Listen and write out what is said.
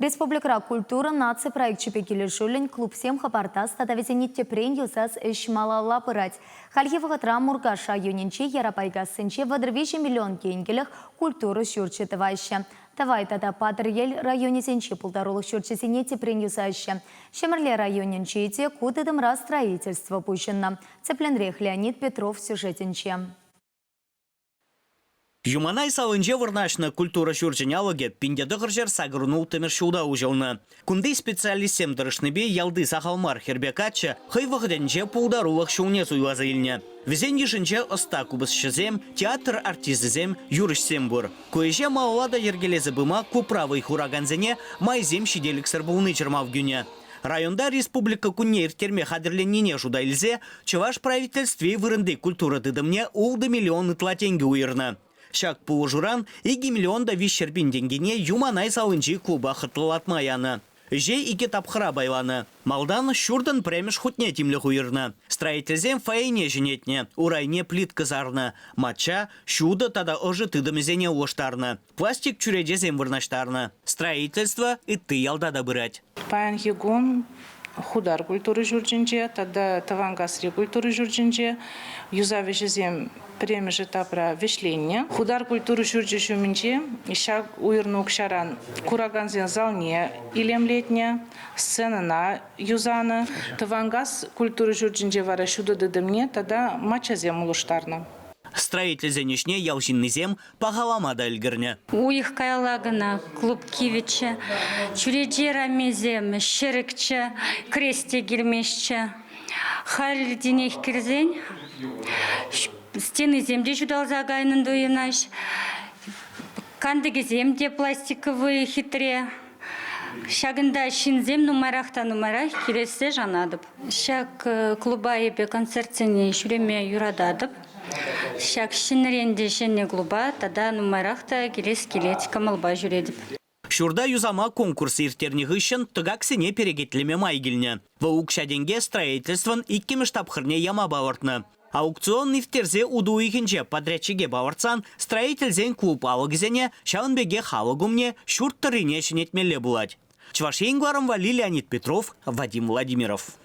Республика культура нации проект чепекили шулин клуб всем хапартас татавизенитте премьюсас эшмалала пырать. Хальхивага трамургаша юнинчи ярапайга сынче вадрвиши миллион кейнгелях культуру шурчетывающа. Давай тата патрель районе сенчи полторулых шурчесенете премьюсаща. Шемерле районинчи те кудыдым раз строительство пущено. Цепленрех Леонид Петров сюжетинче. Юманай салынже вырнашны культура шурченялыге пиндеді ғыржар сағырыну тымыршуда ұжылны. Күндей специалистем дырышныбе ялды сақалмар хербекатчы хыйвығыденже пулдарулық шуне суйлазы илне. Візен ешінже ұста кубысшызем, театр артизізем, юрышсем бұр. Көйже малалада ергелезі бұма куправый хураганзене майзем шиделік сырбылны чырмав гүне. Районда республика күнне иртерме хадырленнене жудайлзе, чываш правительстве вырынды культура дыдымне улды миллион ытла тенге уйырны. Шак пулжуран 2 миллион да вишербин денгене юманай салынжи клуба хытлатмаяны. Же ике тапхыра байланы. Малдан шурдан премеш хутне тимлі хуйырны. Строительзем фаине женетне, урайне плитка зарны. Матча шуда тада ожы тыдымызене лоштарны. Пластик чуредезем вырнаштарны. Строительство и ты ялдада бырать. Паян хигон худар культуры журчинче, тада тавангасри культуры журчинче, юзавешезем премежи тапра вешление. Худар культуры журчишу минче, ища уйрну кшаран кураганзен залне илемлетне, сцена на юзана, тавангас культуры журчинче вара шуда дыдымне, тада мачазем улуштарна. Строительзенешне ялшиннызем пағаламада ілгірне. Уих кайлагына клуб кивиче, чуреджера мезем, шерекче, кресте гермешче. Халь денех кирзень, стены земде жудал загайнын дуйынаш, кандыги земде пластиковые хитре. Шагында шинзем нумарахта нумарах киресе жанадып. Шак клуба ебе концертсене шуреме юрададып. Шак шинренде шене клуба, тада нумарахта кирес келет камалба жүредіп. Шурда юзама конкурс иртернегі үшін тұгаксене перегетлеме майгіліне. Ваукшаденге строительствон иккемеш тапхырне яма бавыртны. Аукцион ифтерзе удуихінже подрядчиге бавыртсан строительзен клуб алығызене шаунбеге халығымне шурттырыне шынетмелі бұлад. Чвашенгварым Леонид Петров, Вадим Владимиров.